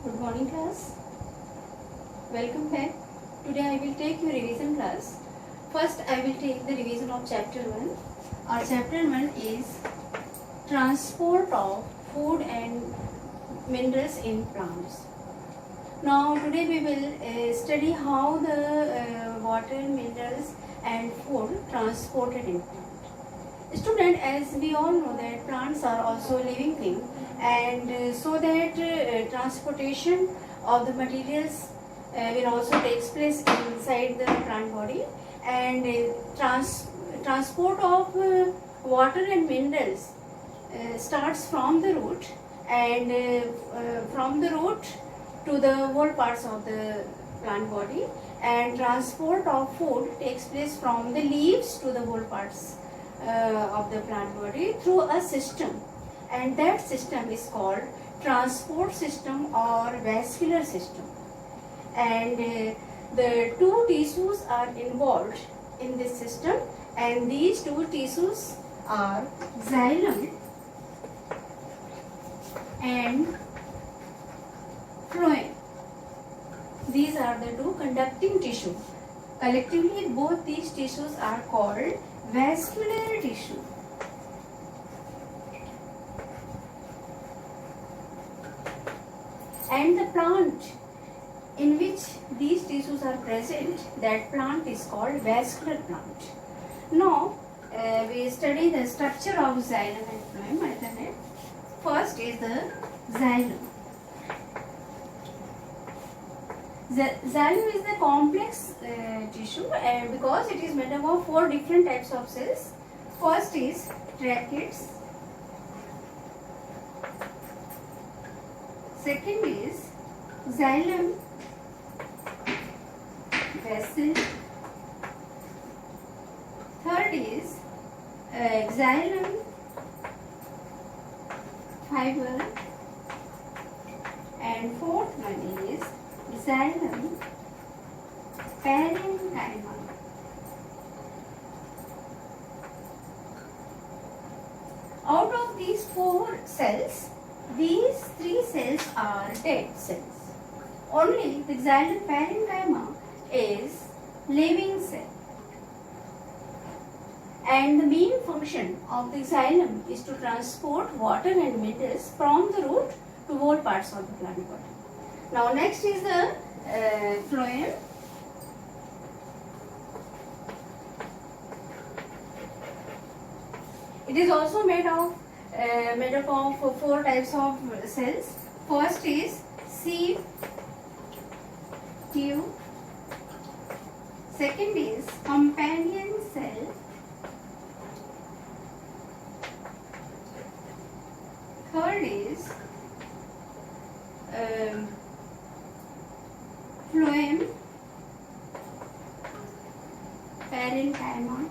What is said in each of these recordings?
Good morning class. Welcome back. Today I will take your revision class. First I will take the revision of chapter 1. Our chapter 1 is transport of food and minerals in plants. Now today we will study how the water, minerals and food transported in plant. Student, as we all know that plants are also living thing, and so that transportation of the materials will also takes place inside the plant body, and transport of water and minerals starts from the root, and from the root to the whole parts of the plant body, and transport of food takes place from the leaves to the whole parts of the plant body through a system, and that system is called transport system or vascular system. And the two tissues are involved in this system, and these two tissues are xylem and phloem. These are the two conducting tissues. Collectively, both these tissues are called vascular tissue. And the plant in which these tissues are present, that plant is called vascular plant. Now we study the structure of xylem and phloem at the net. First is the xylem. Xylem is the complex tissue, and because it is made up of 4 different types of cells. First is tracheids. Second is xylem vessel. Third is xylem fiber, and fourth one is xylem parenchyma. Out of these 4 cells, these 3 cells are dead cells. Only the xylem parenchyma is living cell. And the main function of the xylem is to transport water and minerals from the root to all parts of the plant body. Now next is the phloem. It is also made up of 4 types of cells. First is sieve tube. Second is companion cell. Third is phloem parenchyma.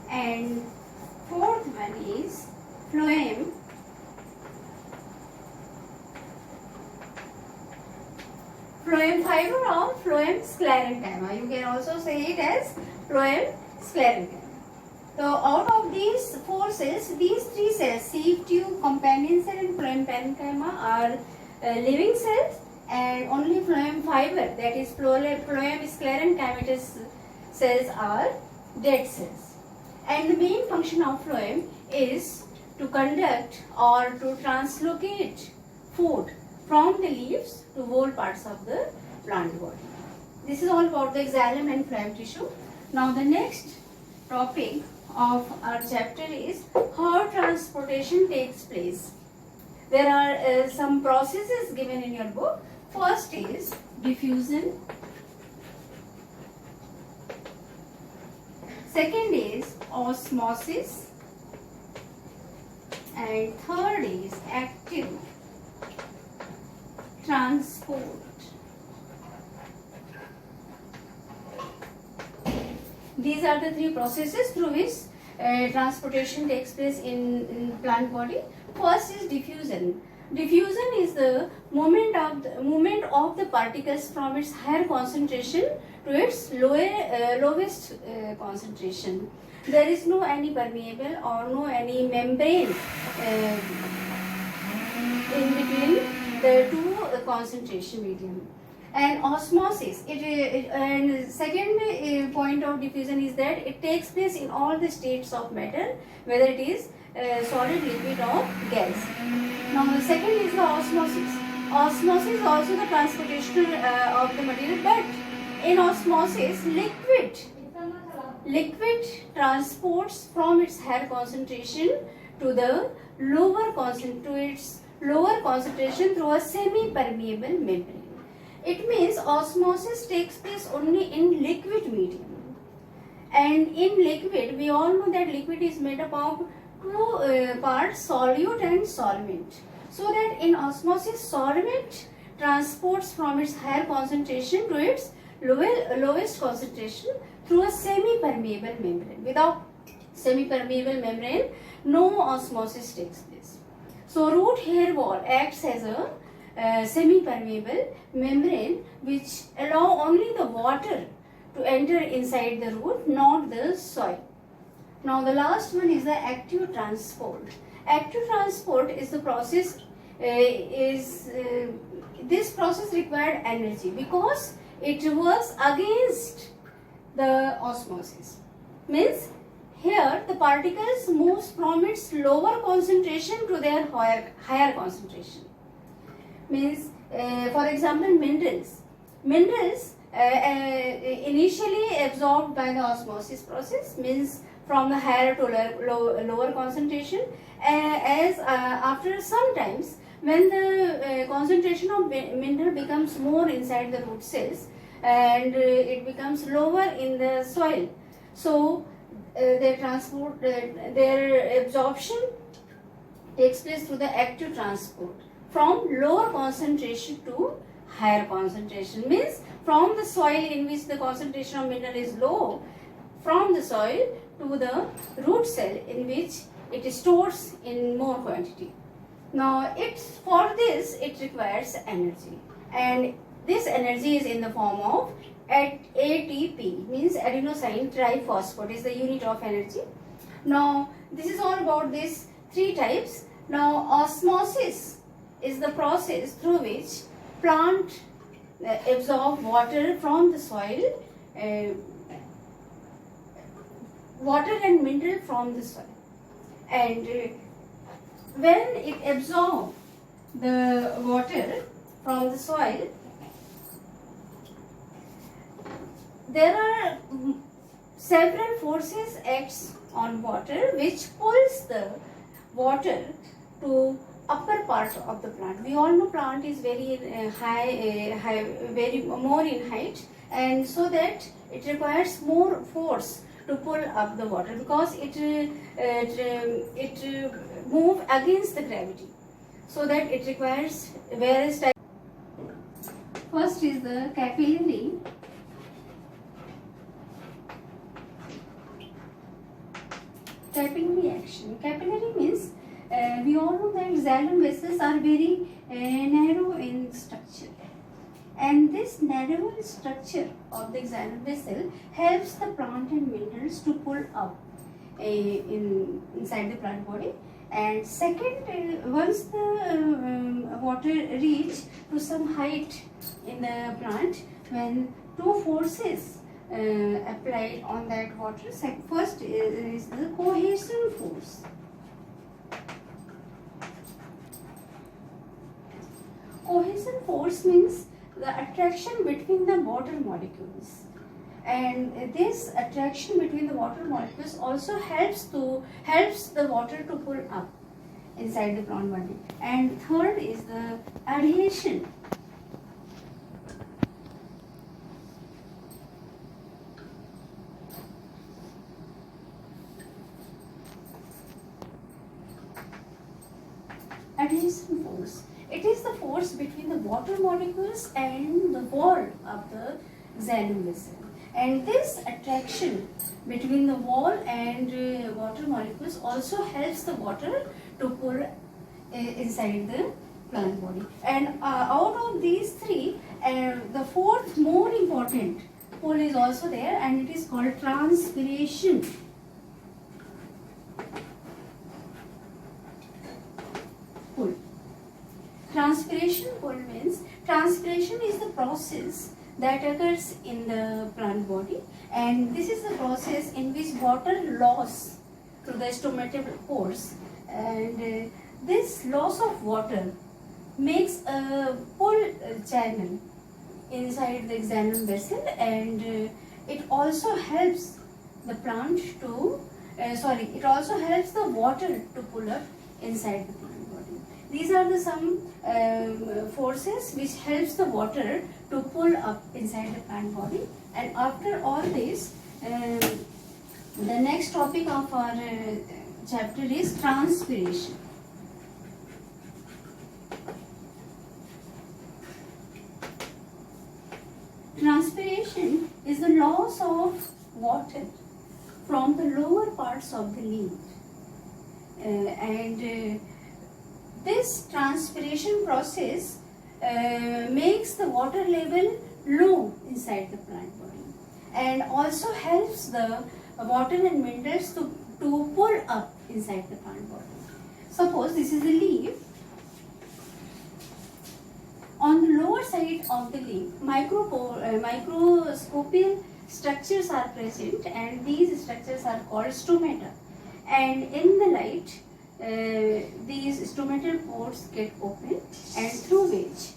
And fourth one is phloem fiber or phloem sclerenchyma. You can also say it as phloem sclerenchyma. So out of these 4 cells, these 3 cells, sieve tube, companion cell and phloem parenchyma are living cells, and only phloem fiber, that is phloem sclerenchymatous cells, are dead cells. And the main function of phloem is to conduct or to translocate food from the leaves to whole parts of the plant body. This is all about the xylem and phloem tissue. Now the next topic of our chapter is how transportation takes place. There are some processes given in your book. First is diffusion. Second is osmosis. And third is active transport. These are the 3 processes through which transportation takes place in plant body. First is diffusion. Diffusion is the movement of the particles from its higher concentration to its lowest concentration. There is no any permeable or no any membrane uh, in between the two concentration medium. And osmosis, and second point of diffusion is that it takes place in all the states of matter, whether it is solid, liquid or gas. Now the second is the osmosis. Osmosis is also the transportation of the material, but in osmosis, liquid transports from its higher concentration to the lower concentration through a semi-permeable membrane. It means osmosis takes place only in liquid medium. And in liquid, we all know that liquid is made up of two parts, solute and solvent. So that in osmosis, solvent transports from its higher concentration to its lowest concentration through a semi-permeable membrane. Without semi-permeable membrane, no osmosis takes place. So root hair wall acts as a semi-permeable membrane which allow only the water to enter inside the root, not the soil. Now the last one is the active transport. Active transport is the process this process required energy because it works against the osmosis. Means here the particles moves from its lower concentration to their higher concentration. Means for example minerals initially absorbed by the osmosis process, means from the higher to lower concentration, as after sometimes when the concentration of mineral becomes more inside the root cells and it becomes lower in the soil, so their absorption takes place through the active transport from lower concentration to higher concentration. Means from the soil in which the concentration of mineral is low, from the soil to the root cell in which it stores in more quantity. Now for this it requires energy, and this energy is in the form of ATP, means adenosine triphosphate is the unit of energy. Now this is all about these three types. Now osmosis is the process through which plant absorb water from the soil, water and mineral from the soil, and when it absorbs the water from the soil, there are several forces acts on water which pulls the water to upper part of the plant. We all know plant is very very more in height, and so that it requires more force to pull up the water because it move against the gravity, so that it requires various types. First is the capillary. Capillary action. Capillary means we all know that xylem vessels are very narrow in structure, and this narrow structure of the xylem vessel helps the plant and minerals to pull up inside the plant body. And second, once the water reach to some height in the plant, when two forces applied on that water, first is the cohesion force. Cohesion force means the attraction between the water molecules, and this attraction between the water molecules also helps the water to pull up inside the plant body. And third is the adhesion. Adhesion force. It is the force between the water molecules and the wall of the xylem vessel. And this attraction between the wall and water molecules also helps the water to pull inside the plant body. And out of these three, the fourth more important pull is also there, and it is called transpiration. pull. Transpiration pull means transpiration is the process that occurs in the plant body, and this is the process in which water loss through the stomatal pores, and this loss of water makes a pull channel inside the exanum vessel, and it also helps the plant to it also helps the water to pull up inside the plant body. These are the some forces which helps the water to pull up inside the plant body. And after all this, the next topic of our chapter is transpiration. Transpiration is the loss of water from the lower parts of the leaf, and this transpiration process makes the water level low inside the plant body, and also helps the water and minerals to pull up inside the plant body. Suppose this is the leaf. On the lower side of the leaf, microscopic structures are present, and these structures are called stomata. And in the light, these stomatal pores get open, and through which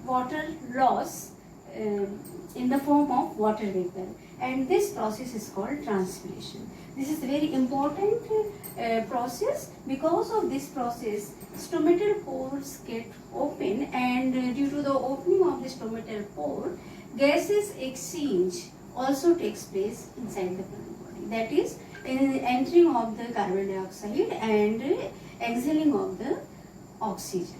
water loss in the form of water vapor, and this process is called transpiration. This is a very important process. Because of this process, stomatal pores get open, and due to the opening of the stomatal pore, gases exchange also takes place inside the plant body. That is, in entering of the carbon dioxide and exhaling of the oxygen.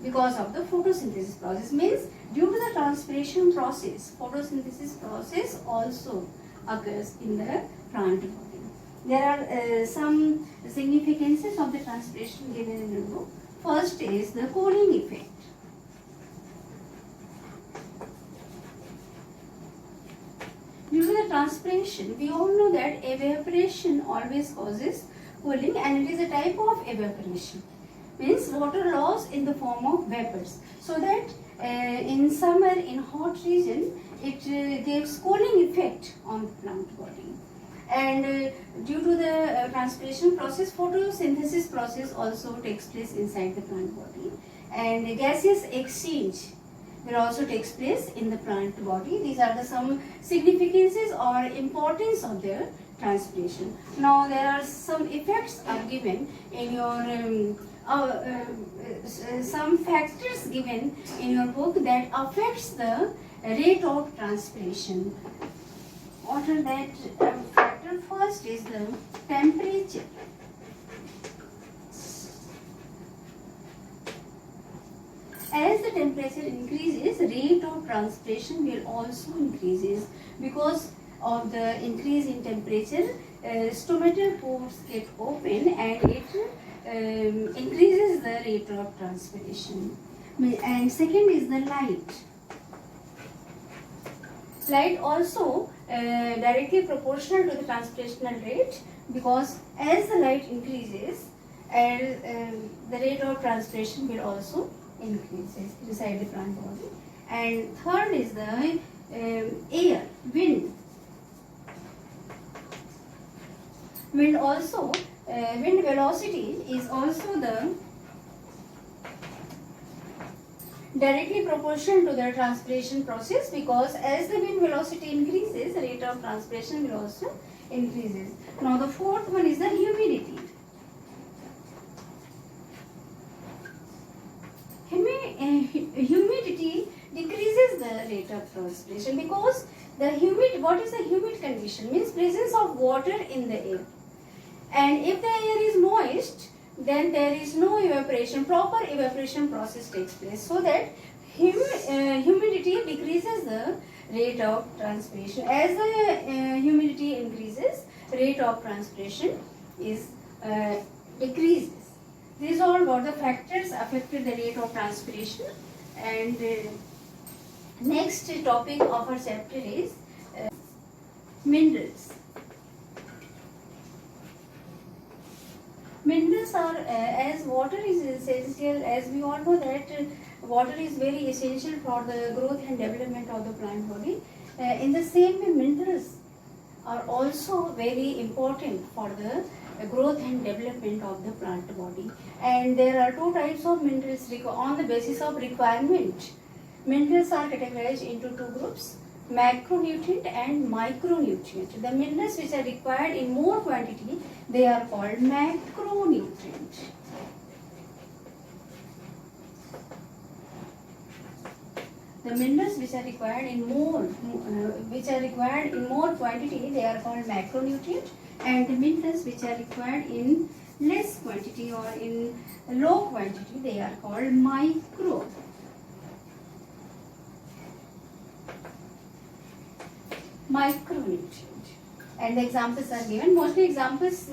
Because of the photosynthesis process, means due to the transpiration process, photosynthesis process also occurs in the plant body. There are some significances of the transpiration given in the book. First is the cooling effect. Due to the transpiration, we all know that evaporation always causes cooling, and it is a type of evaporation. Means water loss in the form of vapors. So that in summer, in hot region, it gives cooling effect on the plant body. And due to the transpiration process, photosynthesis process also takes place inside the plant body, and gaseous exchange will also takes place in the plant body. These are the some significances or importance of the transpiration. Now there are some effects are given in your some factors given in your book that affects the rate of transpiration. What are that factor? First is the temperature. As the temperature increases, rate of transpiration will also increases. Because of the increase in temperature, stomatal pores get open, and it increases the rate of transpiration. And second is the light. Light also directly proportional to the transpirational rate, because as the light increases, and the rate of transpiration will also increases inside the plant body. And third is the air, wind. Wind also, wind velocity is also the directly proportional to the transpiration process, because as the wind velocity increases, the rate of transpiration will also increases. Now the fourth one is the humidity. Humidity decreases the rate of transpiration, because the humid, what is the humid condition? Means presence of water in the air. And if the air is moist, then there is no evaporation, proper evaporation process takes place. So that humidity decreases the rate of transpiration. As the humidity increases, rate of transpiration is decreases. These are what the factors affected the rate of transpiration. And next topic of our chapter is minerals. Minerals are, as water is essential, as we all know that water is very essential for the growth and development of the plant body. In the same way, minerals are also very important for the growth and development of the plant body. And there are two types of minerals on the basis of requirement. Minerals are categorized into two groups, macronutrient and micronutrient. The minerals which are required in more quantity, they are called macronutrient. The minerals which are required in more quantity, they are called macronutrient, and the minerals which are required in less quantity or in low quantity, they are called micronutrient. And the examples are given. Mostly examples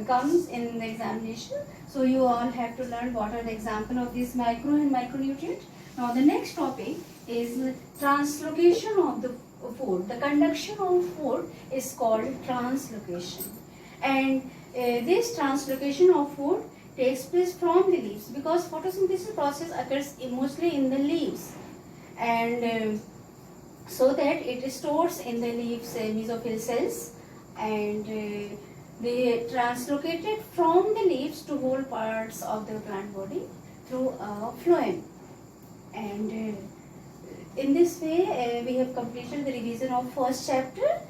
comes in the examination. So you all have to learn what are the example of these macro and micronutrient. Now the next topic is translocation of the food. The conduction of food is called translocation. And this translocation of food takes place from the leaves, because photosynthesis process occurs mostly in the leaves, and so that it stores in the leaves mesophyll cells, and they translocated from the leaves to whole parts of the plant body through a phloem. And in this way we have completed the revision of first chapter.